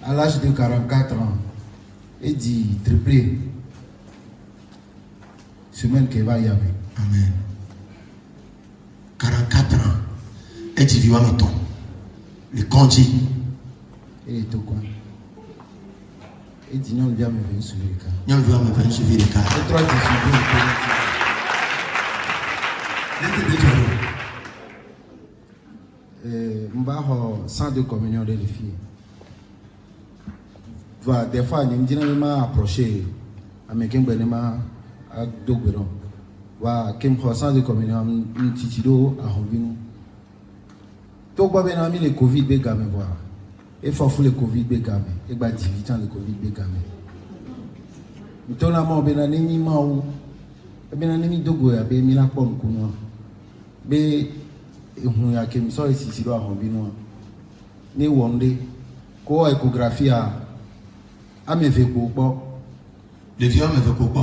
à l'âge de 44 ans, et dit triplé. Semaine qui va y avoir. Amen. 44 ans. Et tu vis à mettons. Le congé. Et tout quoi. Et dit non, viens me venir sur le cas. Non, viens me venir sur le cas. Et trois décisions. Centre de communion de les filles. Voilà, des fois, nous disons approché. Américain, à Dogbero. Voilà, qui me centre de communion, un titilo à Robin. Tout le monde a mis le Covid bégamé voir. Il faut le Covid bégamé. Il va 18 ans le Covid bégamé. Nous sommes là, nous sommes ni maou. Nous sommes ni dogo ya be mi la pom kuno. Be ehun ya kemi so isi lo ahon binu. Ni wonde ko échographie a me fait popo. Le vieux me fait popo.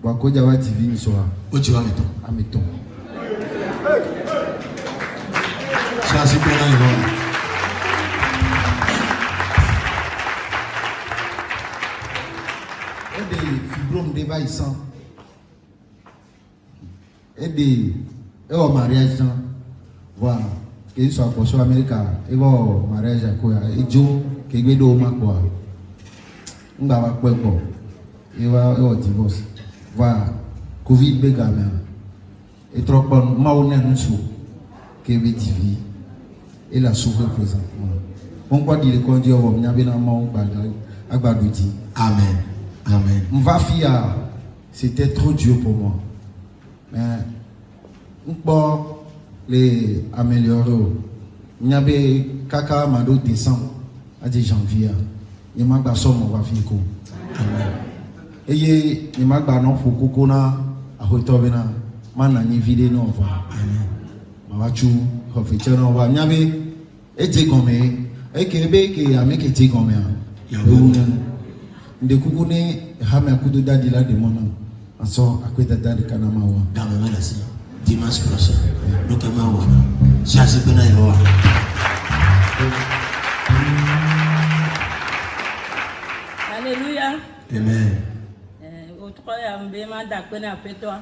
Ba ko jawa TV ni so a. O ti wa meton. Ameton. Ça c'est bien là. Et des fibromes dévahissants. Et des au mariage, voilà, que soit pour soi américain, et au mariage à quoi, et Joe, qui est au Macboa. On va pas quoi, et au divorce. Voilà, Covid bégamé. Et trop bon, maouné nous sous, qui est TV, et la souffre présentement. On peut dire qu'on dit, on y a bien un mot, à Badouti. Amen. Amen. Ma fille, c'était trop dur pour moi. Mais, on peut les améliorer. Il y avait caca mado décembre à janvier. Il m'a pas somme on va faire quoi. Et il m'a pas non pour kokona à hotobena. Manani vidéo non va. Mawachu officiel non va. Il y avait été comme et Québec et avec été comme de kukune hame kudu dadi la de mon aso akweta dadi kanama wa. Dans le merci. Dimanche prochain, nous allons chercher pour nous. Alléluia. Amen. Autre yambe manda kwena petwa.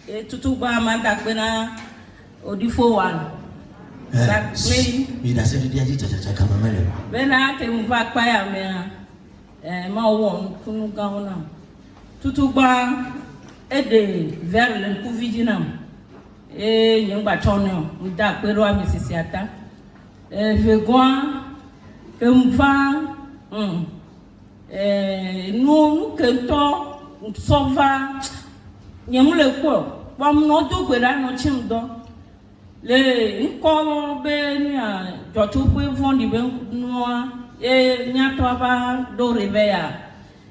Et tout ba manda kwena odifo wan. Mi da se dia ji cha kama mele. Bena ke mva kwa ya me ma won kunu gauna. Tout ba ede vers le covidinam. Et nyangba tono nda kwero a misisiata vegoin que mva nous que to sova nyamule ko bam no do gbera no chimdo le nko be ni a jotu pe fondi be noa e nyato ba do reveya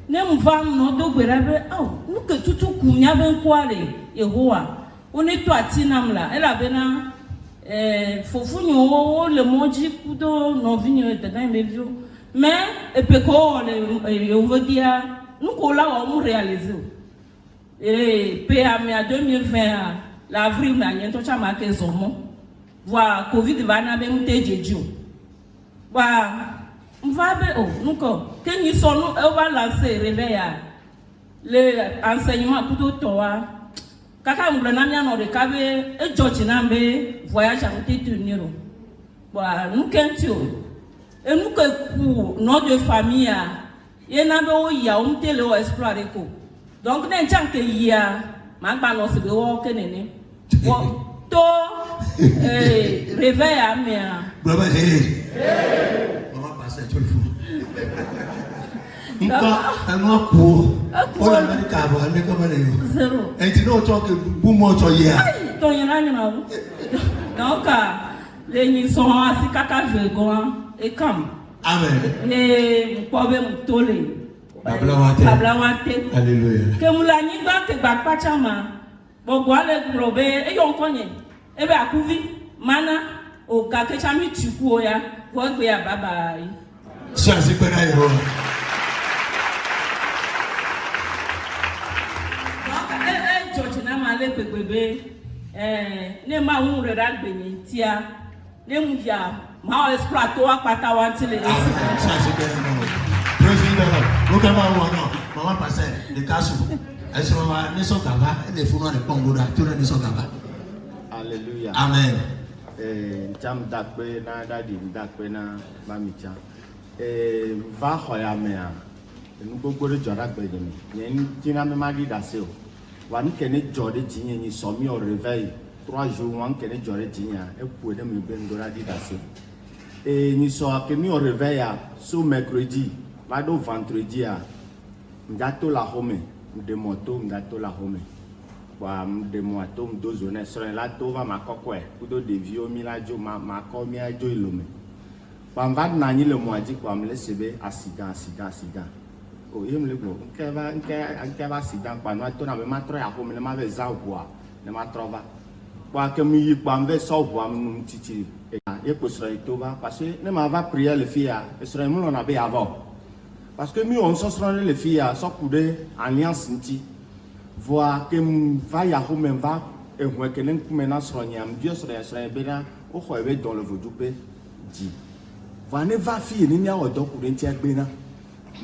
ne mva no do gbera be nous que tutu kunya be kwale yehowa on est toi tinamla elle a bena fofunyo le moji kudo no vinyo tata mbevio mais et peut ko le on veut dire nous ko la on réaliser et PAM à 2020 l'avril na nyento cha marqué zomo voilà covid va na be mtejeju wa mvabe nous ko que ni sonu on va lancer réveil le enseignement kudo toa kaka mblana mia no de kabe e George nambe voyage à tenir ba nous kentio et nous que pour notre famille ye nambe o ya o tele o explorer ko donc ne chanke ya ma gba no se be wo kenene wo to réveil à mia Brother maman passe tout le fou Nka ko o la America bo ame ko mele yo zero en ti no talk bu mo to ye to yana ni na donc les ni sont asi kaka vegon et comme amen et pobe mutole bablawate alléluia ke mula ni ba ke ba pachama bogo ale grobe e yon konye e be akuvi mana o ka ke chami tuku o ya wo gbe ya baba yi chance pe na yo George na male pegbebe ne ma hu re ra gbe ni tia ne mu ya ma exploite wa pata wa ntile esi. Ça c'est bien. Praise the Lord. Look at my one. Maman passait de casse. Elle se va ne sont kava, les fourneaux de Pongoda, tout le ne sont kava. Alléluia. Amen. Jam dakpe na dadi dakpe na mamicha. Va hoya mea. Nous beaucoup de jora bedemi. Yen tina me magi daseo. Wan kene jode tinya ni somi au réveil. 3 jours wan kene jode tinya e pour de me ben dora di daseo. Ni so akemi au réveil so mercredi, va do vendredi a. Ndato la home, de moto ndato la home. Wa de moto do zone so la to va makokwe. Kudo de vio mi la jo ma ko mi ajo ilome. Wa va na ni le moadi kwa me lesebe accident. Oh, il me le go. Nke va accident kwa no to na me ma tro ya home le ma ve za oboa. Le ma trova. Kwa ke mi yi kwa mve so oboa mu titi. E ko sro to va parce que ne ma va prier le fia. E sro mu no na be avant. Parce que mi on so sro le fia so kude alliance nti. Voir que va ya home va e ho ke nen kuma na sro nyam bio sro be na o ho e dans le vodoupe dit. Va ne va fille ni nya odo kude nti agbe na.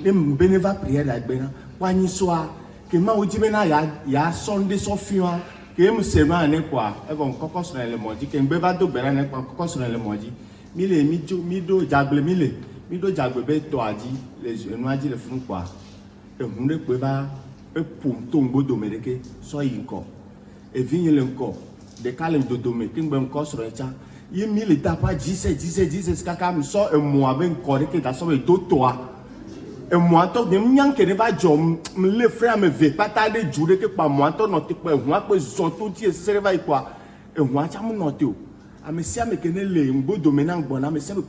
Ne mbene va prier la gbena kwani soa ke ma oji bena ya Sunday so fiwa ke mu sema ne kwa e bon kokos na le moji ke mbe va do bera ne kwa kokos na le moji mi do jagle mi do jagbe be to aji les enu aji le fun kwa e hunde pe ba e pum to ngbodo mereke so yin ko e vinye le nko de kalem do do me ke ngbe nko so recha yi mi le tapa Jesus kaka mi so e mo abe nko re ke da so e do toa. Et moi, toi, je ne vais pas me frère me veut pas tarder de jouer que par moi, toi, notre père, moi, que surtout, tu es va quoi. Et moi, tu as mon noté. Ah, mais si je me les beaux dominants, bon, mais si je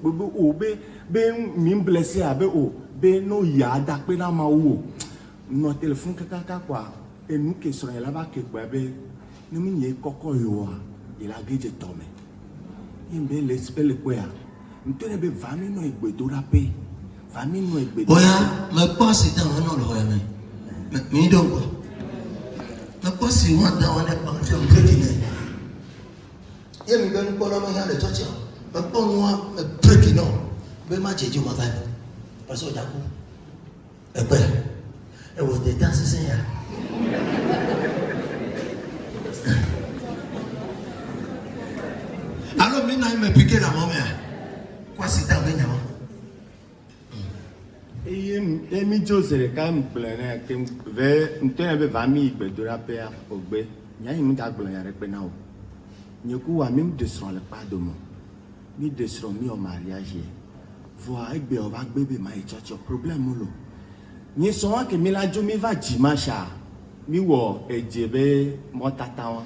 me blessé, no yada, na ma ou. Notre téléphone, quoi. Et nous qui sommes là-bas, nous n'y coco yo, il a gagné tomber. Il me laisse pas le quoi. Nous tenons 20 minutes de rapper. Oya, me passe dans un autre royaume. Mais donc, me passe moi dans un autre breaking. Il me donne pas la de torture. Me pas moi me breaking on. Me ma jeju ma va. Parce que d'accord. Et ben, et vous êtes dans ce seigneur. Alors maintenant il me piqué la main. Quoi c'est dans bien. Et mi Joseph quand me plaît que ve ntene be va mi gbe do rapé ogbe nya yi mi da gbe ya repe na o nyeku wa mi descend le pas de mo mi descend mi au mariage voir egbe o va gbe be ma church problème lo ni so wa ke mi la jo mi va jimasha mi wo ejebe mo tata wa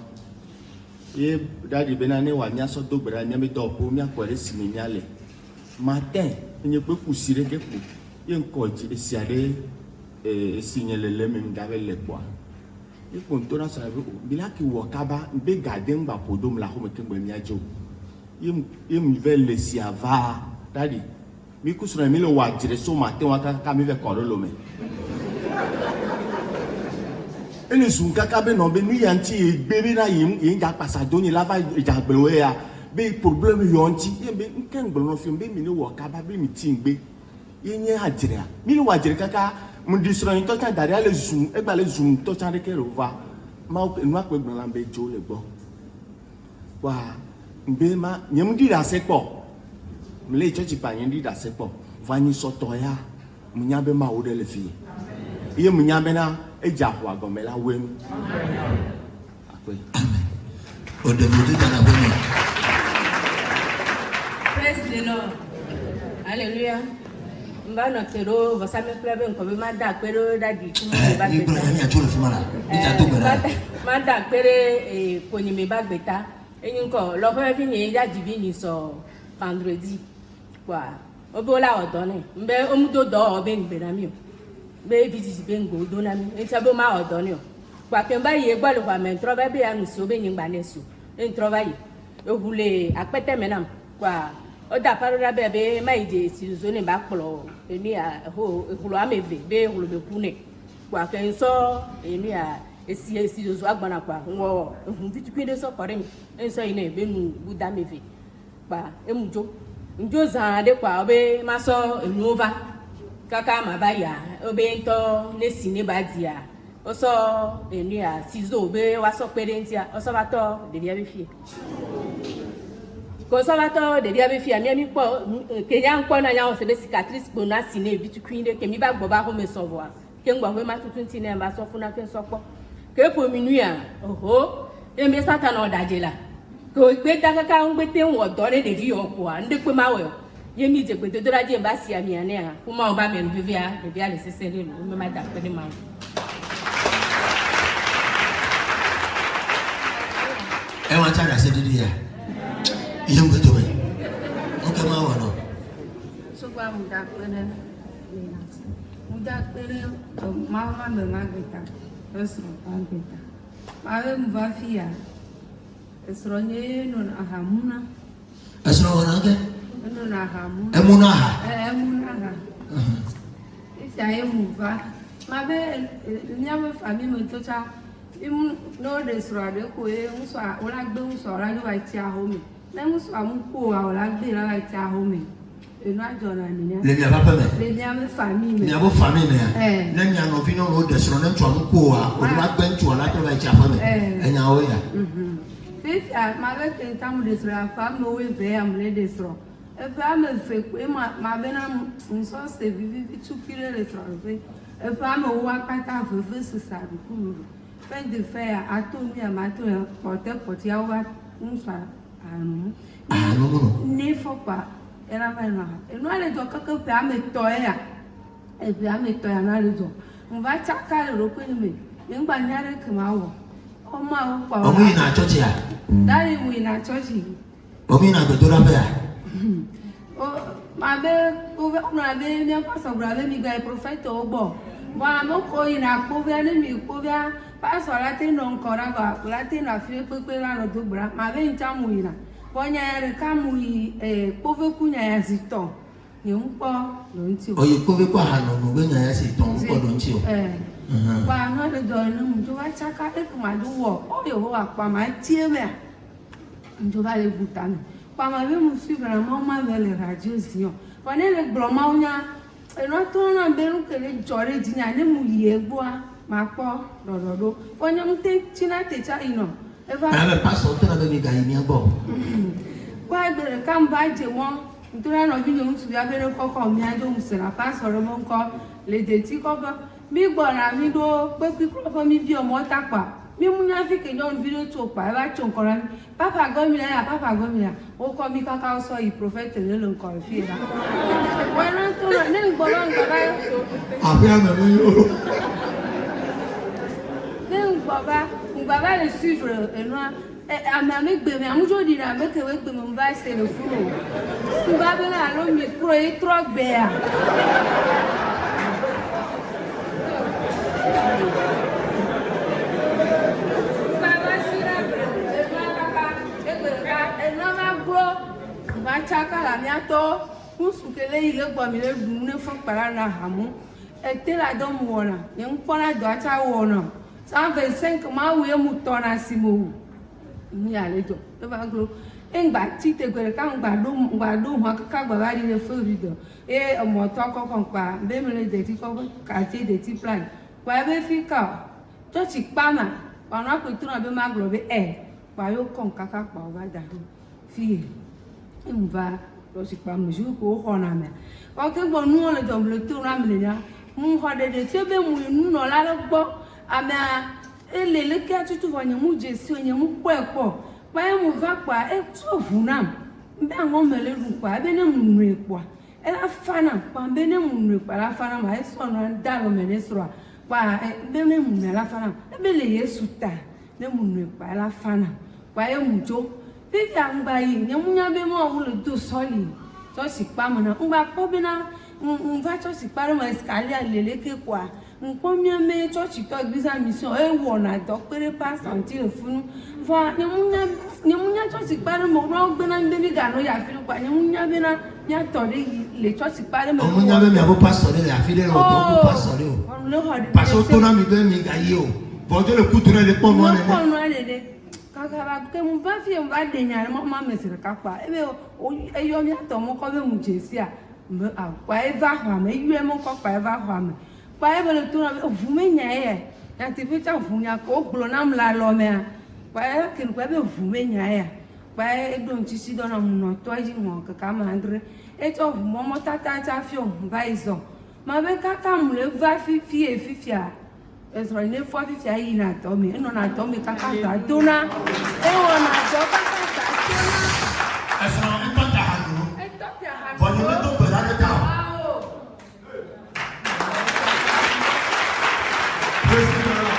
ye daddy benane wa mi aso dogbera mi do po mi akwere simi mi ale matin nyeku kusire ke po yen koji esiare signalele même d'avec les bois et quand on a ça bila ki wakaba be garden ba podom la ho mekin gbe miajo yem ve le siava dadi mi kusura mi lo wa jire so matin wa ka mi ve koro lo me eni sun kaka be no be ni yanti egbe bi na yin ja pasado ni lava ja gbewe ya be problem yonti yem be nken gbe no fi be mi ni wakaba be mi tingbe yenye ajira mili wajira kaka mundisro nto ta dari ale zoom e gba le zoom to ta de kero va ma nu ape gbon la be jo le gbo wa mbe ma nyem di da se po mle church pa nyem di da se po va ni soto ya munya be ma wo de le fi ye munya be na e ja ho agome la wem ape amen o de mo de na bo. Praise the Lord. Hallelujah. Mbano tero vasame plebe nkobe manda kwero dadi kuma bagbeta. Ni atolo fumara. Ni ta to gbera. Manda kwere koni me bagbeta. Eyin ko lo fe fi ni ja jibi ni so vendredi. Kwa. Obola odo ni. Mbe omudo do obe ngbera mi o. Be visiti be ngo do na mi. Enti abo ma odo ni o. Kwa ke mba ye gba lo kwa men trova be ya nusi obe yin gba nesu. En trova yi. Ohule apete menam. Kwa oda parola bebe maije sizone ba plo eni a ho ehulu ameve be ehulu be kune kwa kenso eni a esi zo agbana kwa wo ehun bitu kwede so kore mi enso ina be nu buda meve pa emujo Njoza de kwa obe maso enova kaka mabaya obe nto nesi ne badia oso enua sizo obe waso perentia oso bato de bia befie ko so bato de bia befie mi po kenya nko na nya o se be cicatrice bonasi ne bitu queen de kemi ba gbo ba ho me sobo a ke ngba ho ma tutunti ne ba so funa ke so po ke po minua oho e me satan o dajela ko pe ta kaka ngbe te won do le de ri opo a nde pe ma we ye mi je pe to dora je ba si ami ane a ko ma o ba me vivia de bia le sese le no me ma da pe ni ma e wa cha da se di ya ile ngbe to me o ke ma wa no so ba muda pere mama me magita eso magita mare mvafia eso nye no ahamuna eso na ke no na ahamuna emuna ha isa emuva mabe nyame fami me tocha im no de srade ko e nso a ola gbe nso ra jo ba ti ahomi le nso amu ko a ola gbe ra ti ahomi enu ajona ni le mi papa me le nyame fami me ni abo fami me na nya no fi no ro de sro na ntu amu ko a o ma gbe ntu ola jo ba ti afami enya o ya fifi a mabe tentamu de sro afa me we ve am le de sro e fa me fe ko ma be na nso se vivi tu kire le sro fe e fa me wa pata fe se sa bi kuru fin de faire à tout mi amato porte ya wa nsa anu ne faut pas era vai na e no ale do kaka pe ame to ya e pe ame to ya na le do on va chaka ro pe ni me ngba nyare kema wo o ma o pa o mi na church ya dari mu na church o mi na do ra pe ya o ma be o na be ni pa so bra le mi ga prophet o gbo wa mo ko ina ko be ni mi ko be paso la te no nkora ba la te na fi pepe la no do bra ma be nta mu ina bonya re ka mu pove kunya ya zito ni npo lo nti o ye ko be kwa ha no be nya ya si ton npo do nti o kwa no de do no mu to wa chaka e kuma do wo o ye ho apa ma tie me njo ba le butano kwa ma be mu suivre ma ma be le radio zion kwa ne le gro ma unya e no to na be ru ke le jore jinya ne mu ye gbo ma po dododo onye mte china techa ino eva ala pastor to na be mi ga imi agbo kwa gbere ka mba je won ntora no bi yun su ya bere koko mi ajo musera pastor mo nko le de ti ko ba mi gbora mi do pe pi ko mi bi omo tapa mi mu nya fi ke don video to pa ba cho nko ran papa go mi la o ko mi kaka so i prophet le lo nko fi ra wa na to ne gbora ngaba abi ame mo yo Baba le suivre et moi avec bébé amujo di na make we pe mo va se le furo Baba na lo mi pro e trop bea Baba sira e no ma gro ba chaka la mi ato usukele ile gbo mi le dun ne fo para na hamu e te la do mo wona ni npo na do acha wona 125 ma we mu tona simo mi ale do e ba glo engba ti te gbere ka ngba do ho ka gba ba ri le fo ri do e omo to kokon pa be mi le de ti ko ka ti de ti plan kwa be fi ka to ti pa ma ona ko tuna be ma glo be pa yo kon kaka pa ba da fi e mu va to ti pa mu ju ko ho na me o ke gbo nu le do le to na mi le ya mu ho de ti be mu nu no la lo gbo ama elele ke atutu wonye mu jesi onye mu kwepo pa e mu va kwa e tu hunam mbe awon mele ru kwa be ne mu nre kwa e la fana pa be ne mu nre kwa la fana ma e so no da lo mele sro pa be ne mu me la fana e be le yesu ta ne mu nre kwa la fana pa e mu jo bi ya ngba yi ne mu nya be mo wu le do soli so si pa mo na ngba ko be na va cho si pa mo escalier lele ke kwa nkomia me church to gbisa mission e wo na do pere pass until funu fa ni munya church pare mo ro gbe na nbe mi ga no ya fi pa ni munya be na ya to le church pare mo munya be mi abo pastor le afi le ro do pastor le o pastor to na mi be mi ga yi o bo jo le kutu le po mo ne ka kakara ke mu va fi va de nya ma me sere kapa ebe o eyo mi ato mo ko be mu jesi a mbe a kwa eva hwa me yue mo ko kwa eva hwa me kwa ebe le tu na vu me nya ye na ti fi ta vu nya ko glo na mla lo me a kwa e kin kwa be vu me nya ye kwa e do nti si do na mu no to ji mo ka ma andre e to vu mo tata ta fi o ba izo ma be kaka mu le va fi a Ezra ne 40 ayi na to me no na to me kaka ta dona e wona jo kaka ta dona Ezra en to ta hanu e to ta hanu bo ni to pe la ta praise the Lord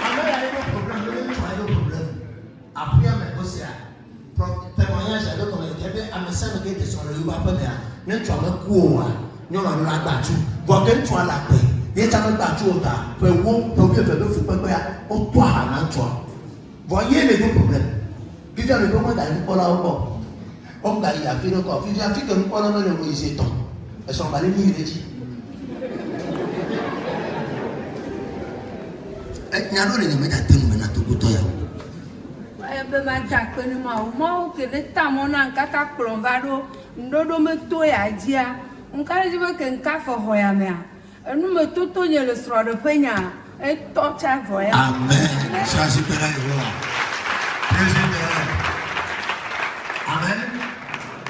ama ya no problem no problem après me ko sia témoignage avec comme il avait amesa me que sur le yuba pa ne to ma ku wa no na la gba tu bo ke to la pe ye ta me gba tu o ta pe wo pe bi pe fu pe ya o to ha na to voyez les deux problèmes qui dans le moment d'aller pour la haut on va y faire encore puis j'ai fait que nous parlons de Moïse temps elles sont allées ni dit et nyalo le me ta tenu me na to buto ya ebe ma ta pe ni ma o ke de ta mo na kaka klomba do ndodo me to ya dia nka ji be ke nka fo ho ya me a enu me to nye le sro de penya e to cha fo ya amen ça c'est pas là praise the Lord amen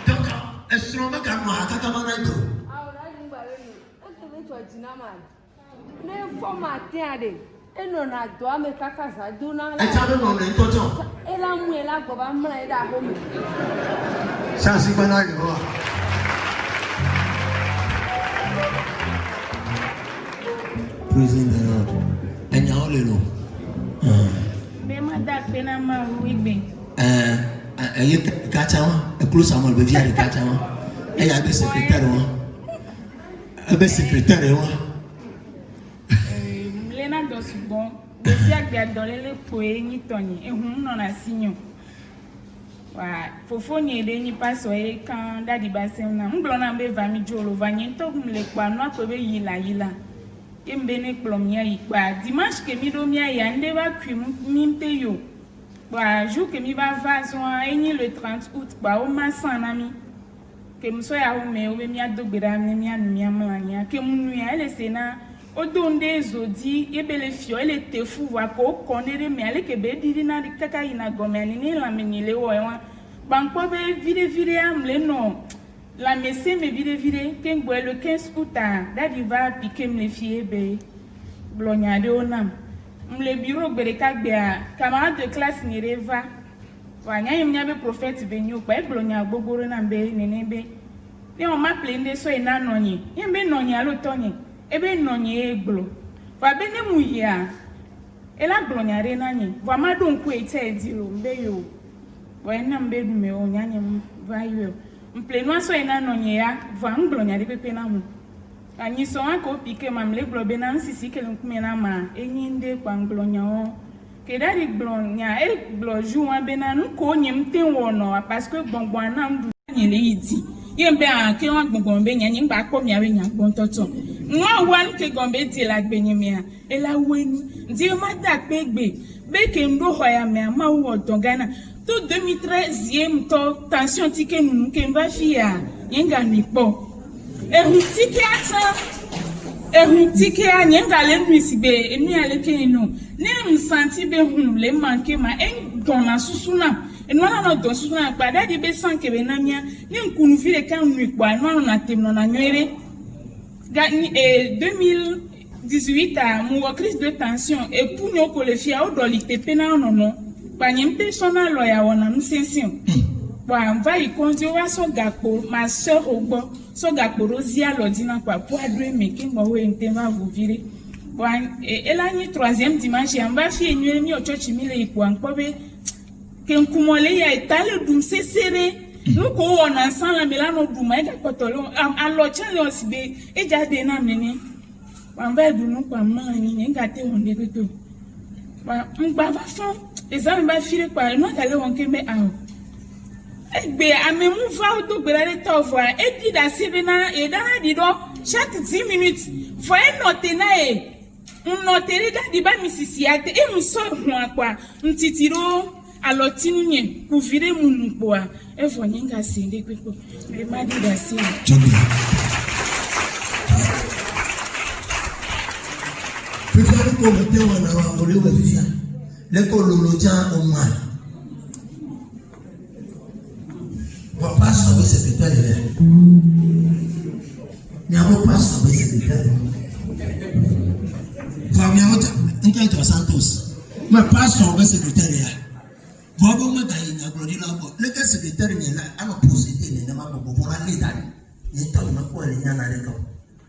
donc est-ce que on va quand moi ta ma na to ahora ni ba le ni o to be to jina ma ne fo ma ti ade eno na do ame kaka sa do na et ça non ne to to e la mu e la go ba mra e da ho me ça c'est pas là praise the Lord and you all know be ma da pena ma wigbe ayi kacha wa e close Samuel be via kacha wa e ya be secrétaire wa e be secrétaire wa lena do subon be si agbe adolele po enyi tonyi ehun no na sinyo wa fofo ni ede ni paso e kan dadi basem na mblo na be va mi jolo va nyi to mle kwa no akobe yila yembe ne plomia ikwa dimanche ke mi do mi aya nde ba kwi mi mpe yo ba jour ke mi ba va so enyi le 30 août ba o ma sana mi ke mso ya ho me o be mi adogbera mi anu mi amanya ke munu ya ele sena o donde zodi yebele fio ele tefu wa ko konere mi ale ke be diri na kaka ina gomani ni la menile wo wa banko be vide amle no la messe me vide ken boy le 15 août dadi va piquer me fie be blonya de onam mle bureau gbere ka gbe a camarade de classe ni reva wa nya yim nya be prophète be nyu pa blonya gbogoro na be nene be ni on ma plende so ina nonyi yembe nonyi alo tonyi ebe nonyi eglo wa be ne mu ya ela blonya re nanyi wa ma don ku ete ediro mbe yo wa na mbe du me o nya nyim va yo mpleno so ina nonye ya va nglonya de pepe na mu anyi so aka opike ma mle globe na nsisi kele nkume na ma enyi nde kwa nglonya o ke dari glonya e gloju wa be na nko nyim ten wo no parce que gbongbon na ndu nyele yiti yembe a ke wa gbongbon be nya nyi gba ko mi awe nya gbon toto nwa wan ke gombe ti la gbenye mi a e la wenu ndi ma da pegbe be ke ndo hoya me ma wo dongana tout 2013e to tension tike nu ke mba fia yenga nipo ehun tike a yenga le nu sibe enu ale ke nu ne msanti be hun le manke ma en dona susuna enu na do susuna pa da di be sanke be na mia ne nkunu file kan nu kwa no na temno na nywere ga 2018 a mu crise de tension e punyo ko le fia o do li tepe na no Panyem personnel lawyer wona msensin. Wa mva ikonzi wa so gapo ma sœur ogbo so gapo Rosia lodina kwa po adre making mo we ntema vuvire. Wa elani 3e dimanche amba fi enyu mi o church mi le ipo anpobe ke nkumole ya itale dum sesere. Nuko wona san la melano dum ma ga potolo alo chale osibe e jade na mene. Wa mva dunu kwa mani ngate wonde toto. Wa mba va fon ezami ba file kwa no kale wonke me aho egbe amemu va do gbere to voa e di da sibena e dana di do chaque 10 minutes fo e note na e un note ri da di ba misisi ate e mso ho akwa ntitiro alors tinye ku vire munukwa e vonyenga sende kweko me madi da si Pifani ko mete wana wa ole we fia le ko lolo ja o ma wa paso be secrétaire ni abo paso be secrétaire fa mi ota nkai to Santos ma paso be secrétaire Bobo ma ga ina glori la bo le ka secrétaire ni na ama posite ni na ma bo bo la le dani ni ta na ko le nyana le ko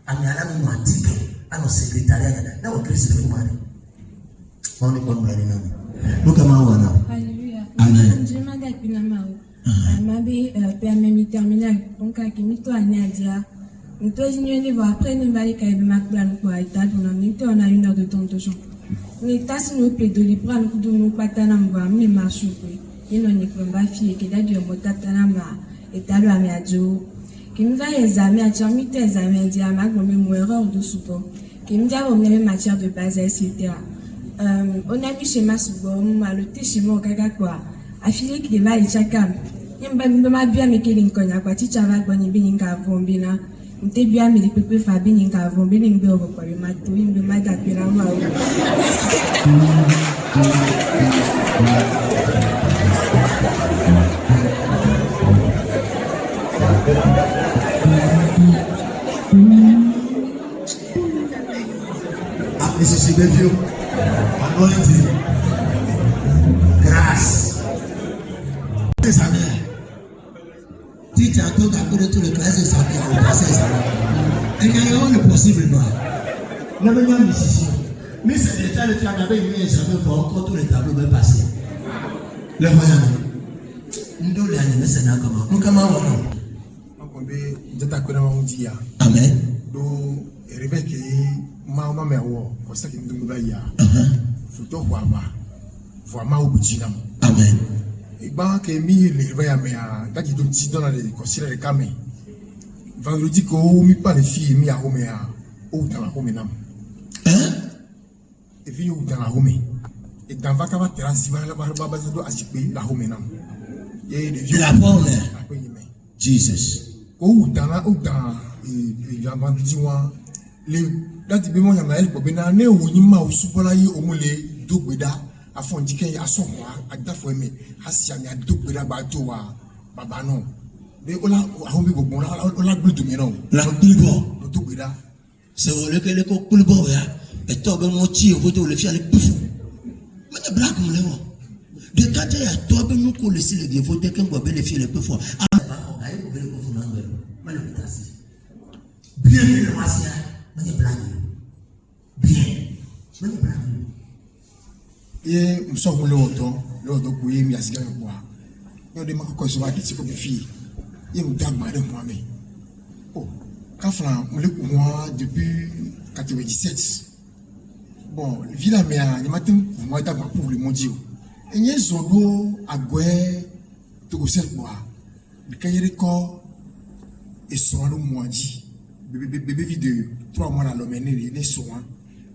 ami ala mi matike ano secrétaire na o Christ le fumane on est comme la nina look at my one Alléluia. Amen. Je m'adapte à ma mabe permis terminal donc à qui mito anadia nous tous ignorons voir après nous va les ma plan quoi état on a 1 heure de temps de gens les tasses nous plaît de libre nous nous patana mwa me marche quoi il non est comme ba fille qui date de motatana ma état lo amiajo qui me va examiner à terminer tes examens dia ma comme erreur de support qui me dit on avait matière de base etc. On a mis chez ma soubon à le chez moi gaga quoi affilié qui va les chakam yamba ndoma bia me kelin konya kwa ticha va kwa ni bininga vombina nte bia me pepe fa bininga vombina ngbe over kwa ma to ngbe ma da pera ma o Mrs. Sibevio, anointing, grâce. Les amis, teacher told à côté de tous les classes de amis au passé ça. Et il y a un possible non. Nous avons mis ici. Mais c'est déjà le travail avec lui examen pour encore tous les tableaux bien passés. Le voyant. Nous devons les animer c'est là comment. Nous comment on a. On peut déjà connaître mon dia. Amen. Donc réveil qui mama me wo ko saki ndungu ba ya futo kwa ba fo ma ubujina Amen. igba ke mi le réveil ya me ya daki do ti dans les considérer les camé vendredi ko mi pas les filles mi a home ya o dans la home nam et puis o dans la home et dans va ka ba terrasse va la ba do asipe la home nam et les vieux La forme. Jesus. o dans la o dans et ya vendredi wa le dati be mo yanga el ko be na ne wo nyima o supola yi o mule dogbeda afon jike asomwa adafo eme hasia mi adogbeda ba to wa baba no be ola ahun bi gbogbo ola gbedu mi no La kulbo. lo dogbeda C'est vrai que les kulbo ya. Et toi ben mo ti o foto le fi ale pufu. Mais le black mo le wo. De kate ya toi ben nous ko le si le voter ken go be le fi le pufu. Ah ba o ga ko be le pufu na ngelo. Ma le bitasi. Bien le wasia. Mais black. Bien. Mais black. ye mso ho le odo ko ye mi asiga ko a yo de makoko so ba de ko be fi ye mu da ma de mo ame oh ka flan mo le ko moi depuis 97 bon villa me a ni matin moi da ma pour le mondio enye zodo agwe to ko sel boa de kayere ko et so lo moji bébé vidéo 3 mois la l'homme né soin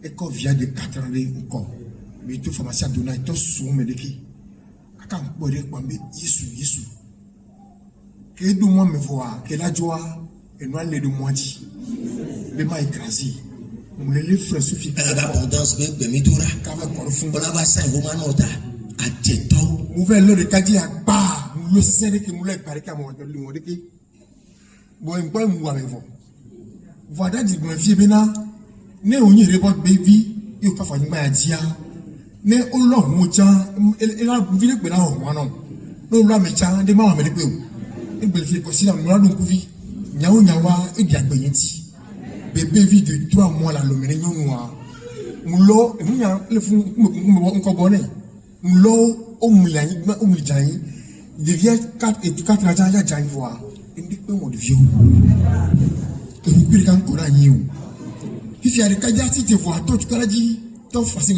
et qu'on vient de 4 ans encore mais tout pharmacie donner tout sous me deki quand on peut kwambe Yesu que do moi me voir que la joie et nous aller de moitié le ma écrasé on les frères suffit L'abondance be mitura. quand même qu'on fond On va ça vous manota. Ajeto. ouvert le kadi agba nous le serrer que nous les parler comme on le monde qui bon pas moi avec vous voilà dit mon vieux bena ne onye report baby yo ka fanya ma dia ne olo moja ela vile pe na ho no no lo mecha de ma me de pe o e gbe fi ko si na no adun ku fi nyawo nyawa e di agbeyin ti bébé vie de 3 mois la lo me nyonu wa mulo e munya le fun ko bo ne mulo o mulijan devient 4 et 4 ans ya jan voir e di pe mo de vieux e mu bi kan ko na yin o if il y a des cas si tu vois toi tu t'as dit ton facile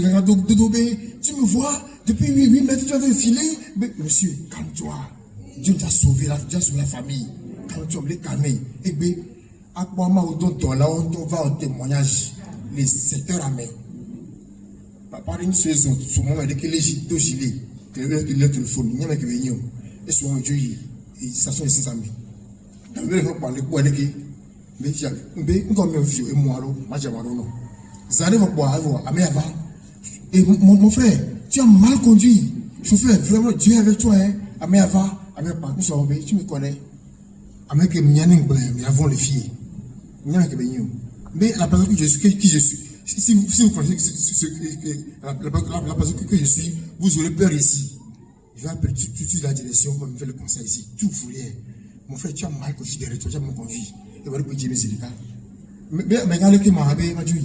tu me vois depuis 8 mètres tu as défilé mais monsieur calme-toi Dieu t'a sauvé la famille calme-toi les calmer et bien à quoi on donne là on va au témoignage les secteurs à main papa une saison sur moi avec les gilet le téléphone n'y a pas que venir et souvent je y ça sont ici amis dans le faut parler quoi avec mais j'ai mais comme vieux et moi alors moi j'ai pas non ça ne va pas avoir à mais avant et mon frère tu as mal conduit chauffeur vraiment Dieu avec toi hein à mais avant à mais pas nous tu me connais à mais que m'yaning mais avant les filles n'y a que venir mais la personne que je suis qui je suis si vous pensez que la personne que je suis, vous aurez peur ici. Je vais appeler tout de suite la direction pour me faire le conseil ici. Tout fourrier. Mon frère, tu as mal considéré, tu as mal conduit. Et voilà que Dieu c'est le cas. Mais regardez que m'a rabé, m'a dit.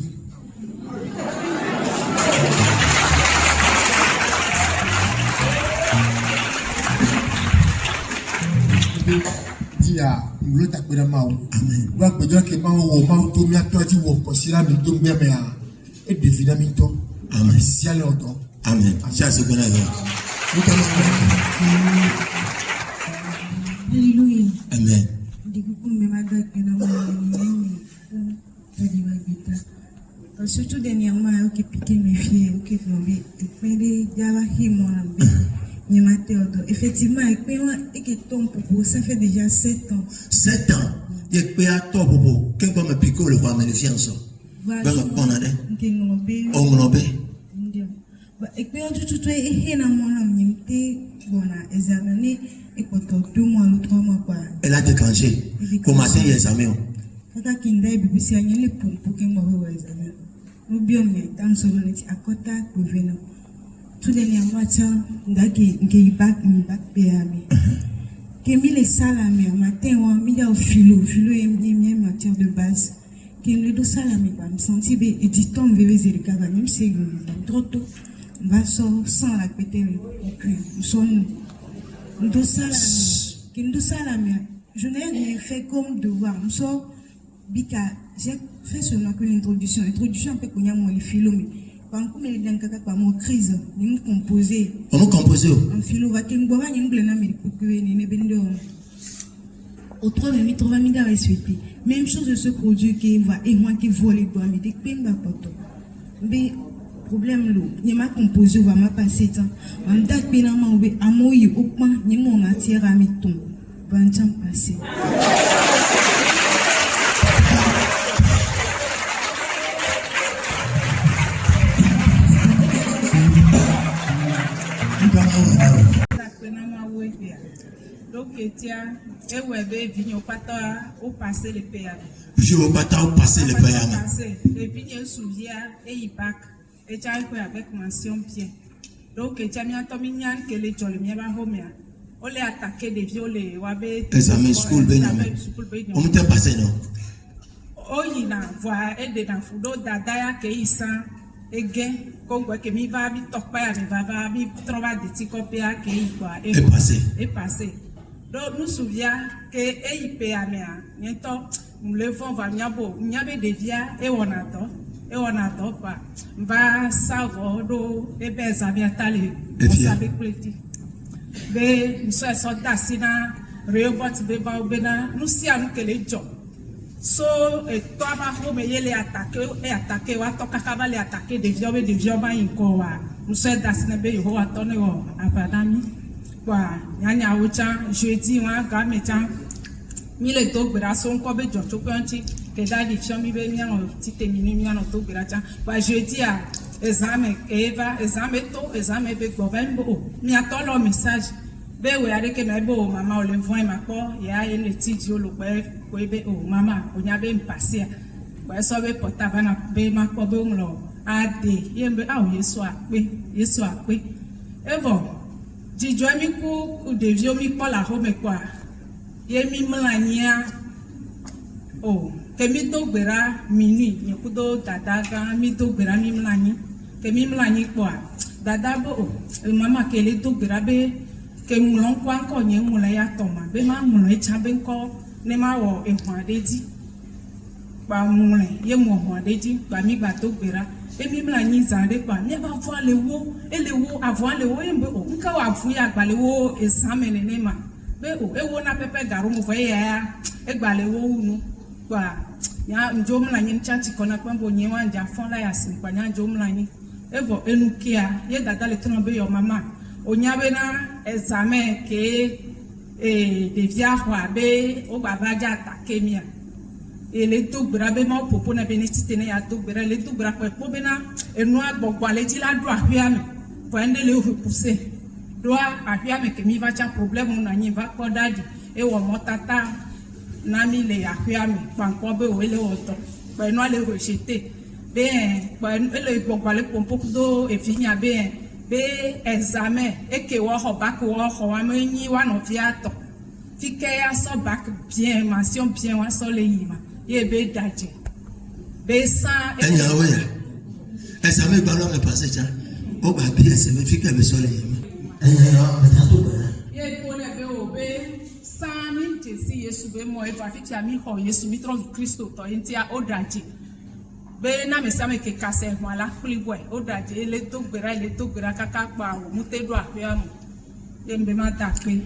Dia mulo tak beda mau amen wa bejo ke mau to mi atoti wo ko sira mi to mi me a e devina mi to amen si ale oto amen ça c'est bon alors Alléluia. amen Dikuku memada kena mwenye tadi wagita. Surtout dernièrement qui piqué mes filles qui tombé et java himona be Théodore. Effectivement, ça fait déjà 7 ans. 7 ans. Il y a un peu de temps. Me piquer le voir, mais le fier ça. Voilà. On l'obé. Et puis, on tout est na mon ami, bon, examiné, et pour 2 mois ou 3 mois. Elle a déclenché. Comment c'est l'examen? Quand il y a des gens qui ont pour qu'ils m'envoient l'examen. Nous bien, dans ce moment, à côté, pour venir. Tout dernièrement, j'ai bac PAMI. J'ai mis les salami matin, j'ai mis au philo est une matière de base. J'ai mis le salami, je me sens et dit ton bébé, c'est le cas, c'est trop tôt. On va sans la péter, nous sommes deux salami. Je n'ai rien fait comme devoir. Nous sommes bika. J'ai fait seulement que l'introduction. L'introduction, un peu qu'on y a moins les philo, mais. Quand on est dans une crise, nous composons. On compose. En philo, va qu'il y ait une glana, mais pour que nous au 3 000, 3 000 respectés. Même chose de ce produit qui va et moi qui vole les bois, mais des pingba poto. Mais problème là, il y a composé, va m'a passer temps. On date bien à moi, à moi il au point, il y a mon matière à mettre ton. Va en temps passer. Donc, et où est vigno pata au passé le PA. Je veux pas t'en passer le PA. Les vignes souvient et il bac et tu as avec mention bien. Donc, tu as mis un tomignan que les jolies miens va homer. On les attaqué des violets ou avec les amis school bénin. On m'était passé non. Oh, il a voix et des enfants d'Adaya qui sont égé. Comme que mi va mi topa mi va mi trova de tikopia que est passé. Donc nous souviens que EIP amea niento le fond va nyabo nyabe devia et on attend pas va savoir do et beza bien tali on savait petit be nous sommes d'assina robot be ba bena nous si anu que les gens so et toi va home yele attaquer wa toka kaba le attaquer de vieux ba inko wa nous sommes d'assina be yo atone wo abadami wa nyanya wucha jeudi wa ga mecha mi le to gbera so nko be jo to kwanti ke dadi fio mi be mi an ti terminer mi an to gbera cha wa jeudi a examen be gbo ba mbo mi atolo message be we ade ke me bo mama o le voin ma po ya ele ti di o lo pe ko be o mama o nya be mpase wa so be porta bana be ma po be nlo ade ye be a o yesu ape evo jijo mi ku devio mi po la home kwa ye mi mlania o ke mi to gbera mini ni ku do dada ga mi to gbera mi mlani ke mi mlani kwa dada bo mama ke le to gbera be ke mulon kwa ko nye mula ya toma be ma mulon e cha be ko ne ma wo e hwan deji pa mule ye mo hwan deji pa mi gba to gbera e mi mlani zande pa ne ba vo le wo avon le wo e be o nka wa fu ya gba le wo examen ne ma be o e wo na pepe garu mo fe ya e gba le wo unu pa ya njo mlani nchachi kona kwa mbo nye wa nja fon la ya sin pa nya njo mlani evo enukia ye dada le tuna be yo mama onyabena examen ke devia be o baba ja takemia ele to gbra be mo popo na be ni titene ya to gbra le to gbra po bena enu agbogbo ale ti la do ahia me po ende le repousser do ahia me ke mi va cha problème na yin va ko dadi e wo mo tata na mi le ahia me panko be o ele o to po enu ale rejeter be po ele gbogbo ale pompo do e finya be examen et que wa ho bac wa ho wa me ni wa no fiato ti ke ya so bac bien mention bien wa so le yima ye be daje be sa enya oya examen ba lo me passer ça o ba bien c'est me fi que be so le yima enya me ta to ba ye ko le be o be sa mi te si Yesu be mo e fa fi ti ami ho Yesu mi tro Kristo to entia o daje be na me same ke kase wala kulibwe o daje le to gbera kaka pa o mute do ahia mu ye mbe ma ta pe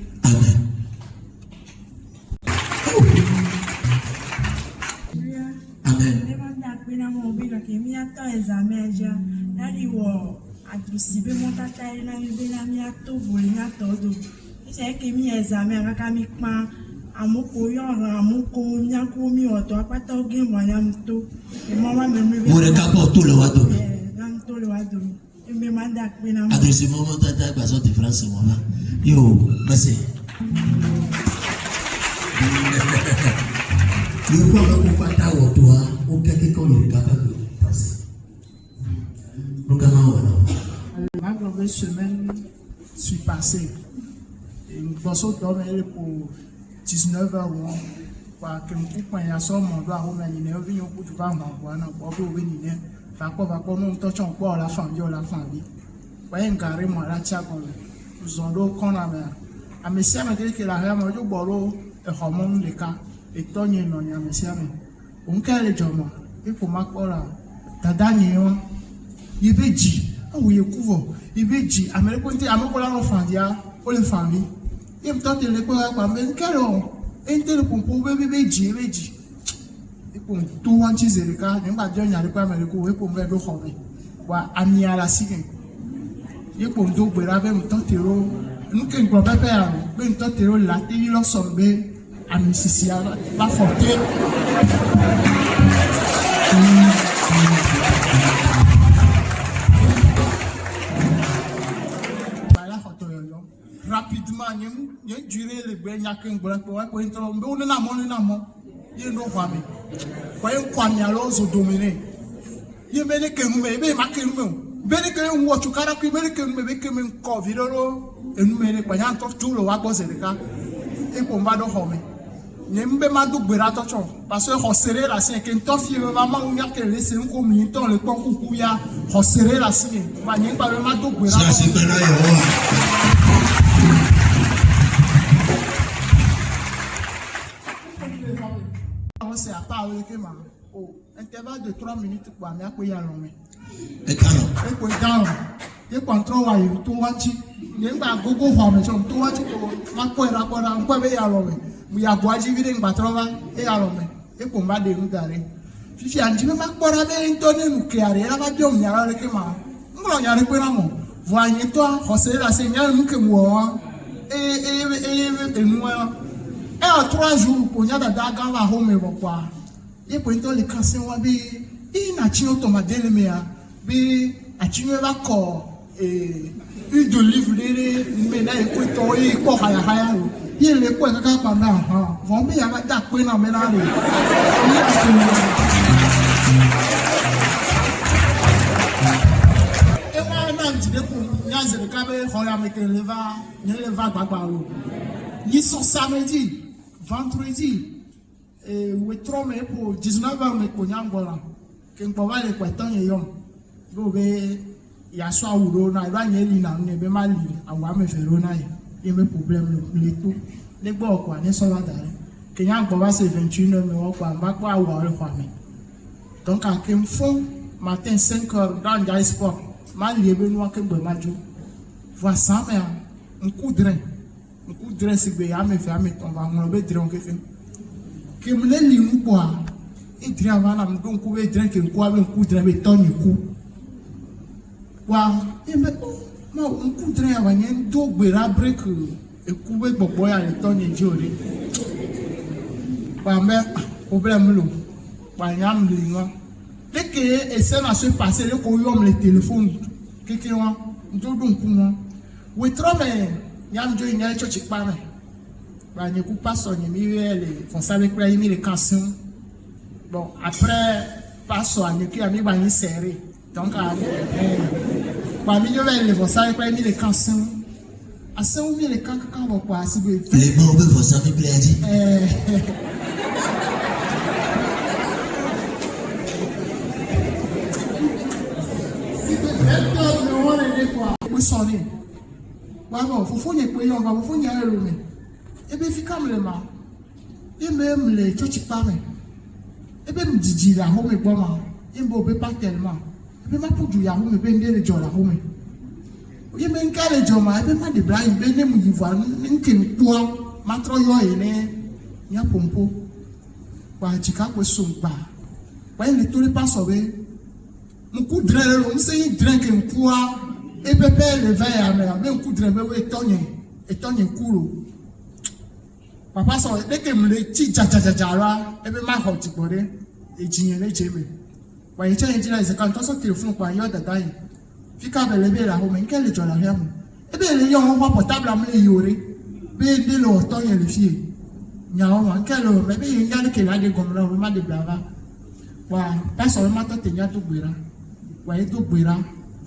amen Ne ma da pe na mo bi ka ke mi ato examen ja na di wo adrusi be mo ta ta na mi be na mi ato voli na to do ise ke mi examen aka mi pa amoko yo amoko nyako mi oto apata oge mo ya mto e mo ma me mo re ka po to le wa do dan to le wa do me ma da pe na mo adresse mo mo ta gba so de France mo ba yo merci yo ko ba ko pata wo to a o ke ke ko ni ka ka do passe no ka ma wa Ma mauvaise semaine suis passé et nous pensons dormir pour 19h kwa ke mkukwa ya so mo do ahụ na ni ne obi yoku tu ba ma kwa na kwa obi ni ne fa ko no to chon kwa la fan bi kwa ngare mo la cha ko zondo kona me amesia me ke la ha mo jo gboro e hormone le ka e to yin no nya amesia me onka le jomo ipo makora dada ni yo ibeji awu ye kuvo ibeji ameriko nti amokola no fan dia o le fan bi ye mtoto le kwa kwa me nkero ente le pompo beji ipo to wan chi zerika ngba jo nya le kwa ameriko we po mbe do khobe wa amiara sigen ye po ndo gbera be mtoto ro nuke ngbo pepe ya be mtoto ro la ti lo sombe amisisia la forte rapidement nye duré le gbe nya ke ngbola pe wa ko intro mbe wona na mo ye ndo kwa mi kwa ye kwa mi alo zo dominer ye me ne ke ngume be ma ke ngume be ne ke nwo chukara ku be ne ke ngume be ke me ko viroro enu me ne kwa nya to tulo wa gbo serika e ko mba do ho me nye mbe ma do gbera to cho parce que ho serrer la sin ke to fi me ma unya ke le se nko mi to le pon kuku ya ho serrer la sin ba nye ba ma do gbera ça c'est pas là yo c'est à part avec ma oh intervalle de 3 minutes quoi mais après y a long e kalo e ko down e control wa you to watch ni ngba gogo formation to watch ko ma ko ra ko be ya long mu ya gwa ji bi ngba trova e ya long e ko ma de ngare fifi anji me ma ko ra be nto ne nu ke are ra ba jom nya ra ke ma ngro nya re pe na mo voyez toi José la seigneur nous que moi et nous et en 3 jours pour nya da ga va home bo kwa e po into le kan se wa bi i na chi o to ma dele me ya bi a chi me ba ko huile d'olive lele me na e ko to e ko haya ye le ko ka pa na ha vo bi ya ba da pe na me na re e wa na njide ko nya zere ka be ho ya me ke leva gbagba o ni so samedi vendredi we trop me pour 19h me ko nyangola ke npo ba le kwetan ye yom go be ya so awuro na ba nye li na ne be ma li awa me fero na ye me problème le tout le gbo kwa ni so la dare ke nyango ba se 21 me wo kwa ba kwa awa le kwa me donc à ke mfon matin 5h dans Jai Sport ma li be no ke gbe majo voix ça mais un coup de drain c'est be ame fait ame on va on be drain ke fait que me li mu kwa e drain va na mdon ku be drain ke ku ame ku drain be ton ku wa e me Moi, on coudrait à Wanyan, d'eau, bérabre que, et couper pour boire le temps de journée. Par mère, problème l'eau. Par yam de moi. Dès que ça va se passer, le courrier le téléphone, quelqu'un, d'eau donc pour moi. Oui, trop, mais yam de une heure, tu pas. Bah, ne coupe pas son émi, les conseils avec les cantions. Bon, après, pas soigner, qui a mis une série. Donc, parmi les conseils avec les cantions. À ça, on met les canques quand on va passer. Les mots, vous font ça, vous plaît, dit. Oui, sonner. Bon, faut y payer, on va vous y aller. Et bien, il comme le mal. Et même les tchotchis parlent. Et bien, me dit la home et bon, il ne peut pas tellement. Et bien, ma pour du yahoo, mais bien, les gens la home. Et bien, quand les gens m'ont pas de blagues, bien, les mouillés voient, une point, ma troyo et il y a pompo. Bah, tu cas, quoi, son bar. Ouais, les tous les pas sauvés. Mon coup de drain, on sait, il drain qu'un point. Et bien, le verre à mer, mais un coup de drain, mais et tonne coulot. Papa sọ dès que me le ti jajajaja ebe ma ho ti gbore ejiyan le jeme wa ye chen jira is kan to so telephone kwa yo dada yi fika bele be la ho me nke le jola ya mu ebe le yo won portable am le yore be de lo to yen le fie nya o ma nke lo me be yin ya ke la de gomla o ma de blava wa pa so ma to te nya to gbera wa ye to gbera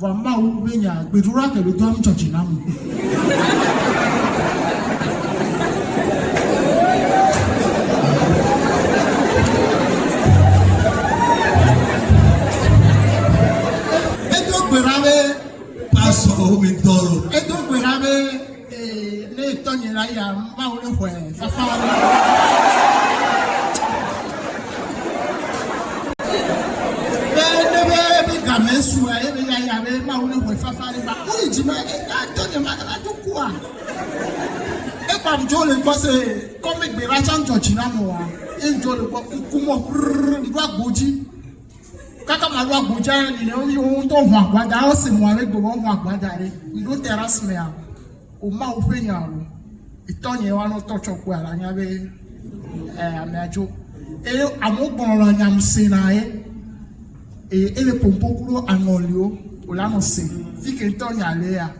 wa ma wo be nya gbedura ke le to am church na mu Paso mi toro. E do gberabe ne tonye la ya ma wo le hwe fafa be gamesu e be ya be ma wo le hwe fafa ba o ji ma e ka tonye ma la do kwa e pa mjo le ko se ko me gbera chan church na mo wa e njo le ko ku mo ndo agboji kaka ma lo agboja ni ne o to ho agbada o se mo are gbo ho agbada re ndo terrace me a o ma o fe yan lo itonye wa no to choku ala nya be ameajo e amogbon lo nyam se na e le pompo kuro anolio o la no se fi ke itonye ale ya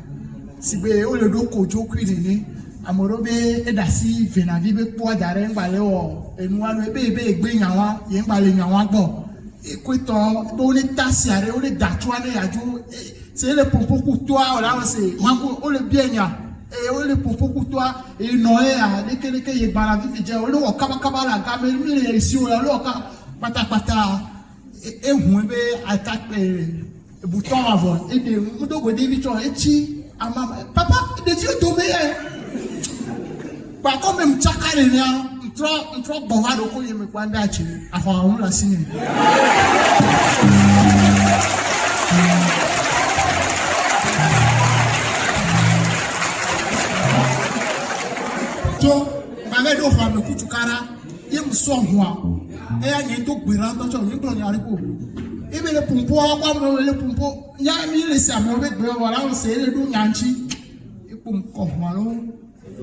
sigbe o le do kojo kwini ni amoro be edasi venavi be po dare ngbale o enu wa lo ebe egbe yan wa ye ngbale yan wa gbo Écoutons, on est tassé, on est d'atouané à Dieu. C'est le pompo pour toi, là, c'est on le bien, et on le pompo pour toi, et Noé, dès que il est balavé, il dit, on le kaba la gamme, il est ici, on le pata, et on veut attaquer le bouton avant, et de nous devons dire, et tu, papa, de Dieu tombé, pas comme un tchakalé, Trop bon va donc il me prend d'acheter avant on la signe. So, avec nos femmes kutu kara, il me sort moi. Et il y a tout grand dans son livre on y arrive. Et bien le pompo, quoi le pompo, il y a mis les samouraï avec voilà on sait le dos yanchi. Et pour me comprendre.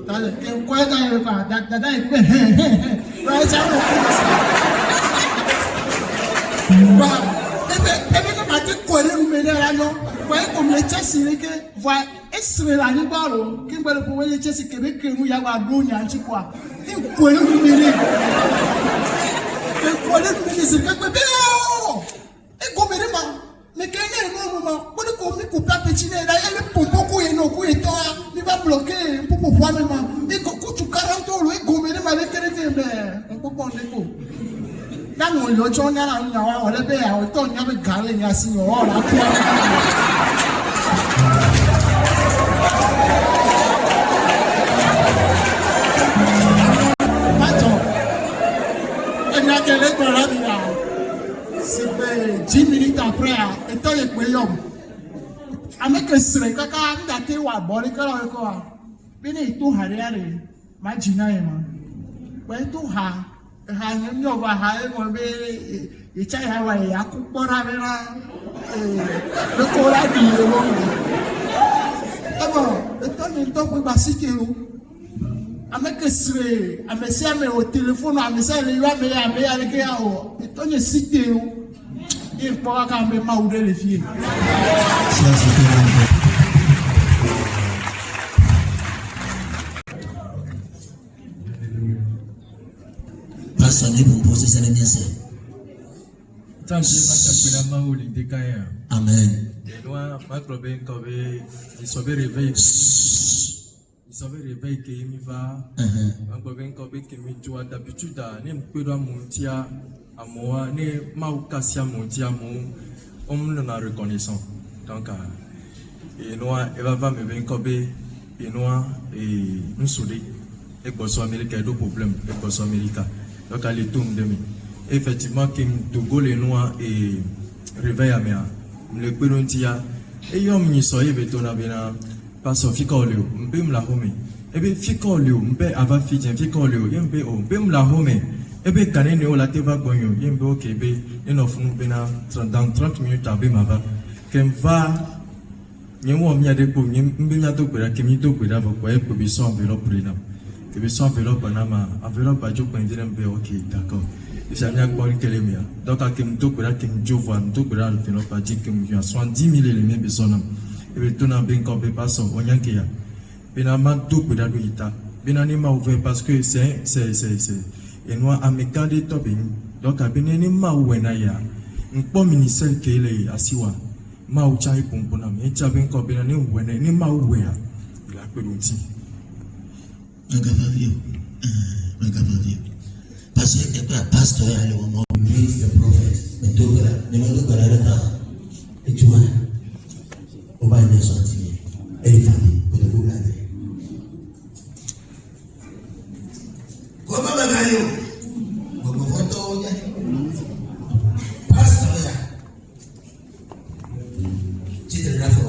Dale, que cuenta el pa, da, vai já ebe que mate correr no meio lá não, vai como le chassi que vai estre lá ni balo, que vai pro le chassi que be que no ya va donya anti kwa, e correr no meio, e correr no meio se que bebe, e comer ma, me que nem no mama, quando come com petit né, daí ele pompo com ele no com ele il va bloquer un peu pour voir même et quand tu 40 ans le gommé ma le kéré be on peut prendre ko dan on lo cho nya la nya wa o le be ya o to nya be gale nya si o la ku macho enya ke le ko la dia c'est 10 minutes après et to le pe yom avec un seul kaka ndate wa bori kala ko wa bini to hare are ma jina e ma we to ha nyam yo ba ha e mo be e chai ha wa ya ku pora be na e ko la di e mo Então tô com bastante ameke sre amesi ame o telephone amesi ele yo ame ale ke ya o to nye site o e po ka me ma ude le fie Pastor ni bon pose ça les miens. Amen. Et moi, ma club quand il se réveille. Il se réveille qu'il me va. Un club quand il me joue d'habitude à ne peut pas monter à moi, ne m'a cassé à monter à moi. On me l'a reconnaissant. Donc, et moi, il va me venir quand et moi et nous soudés. Et pour soi américain, il y a deux problèmes. Et pour soi américain. Donc, elle est tombée de moi. Effectivement, qui Togo les noirs et réveille à moi. Le pérontia et yom ni soye betona bena parce fikolio mbem la home ebe fikolio mbe ava fidien fikolio yembe o mbem la home ebe kanene o la teva gonyo yembe o kebe enofunu bena dans 30 minutes abe mava kem va nyemo mi ade ko mbe nya to gbera kemi to gbera vo ko e ko bi so enveloppe rena ke bi so enveloppe na ma enveloppe ajo ko ndire mbe OK d'accord. J'aimerais bien une télémia. Donc, à quel tout pour la quel jour tout pour la finale pas dit que nous avons 70 000 éléments besoin. Et puis tout n'a bien compris pas ça. On y a qu'il y a. Bien tout pour la luita. Bien anima ouvert parce que c'est et nous à me garder top. Donc à bien anima ouena ya. Un bon ministère qui est asiwa. Ma ou chai pompona. Mais tu as bien compris bien anima ouena ni ma ouena. Il a peu d'outils. Regarde. Parce que le pasteur a le moment où il est le prophète. Mais tout le monde est là. Et tu vois, on va aller sortir. Et les familles, pour te vous garder. Comment va gagner? Comment va-t-on gagner? Pasteur, tu te l'as fait.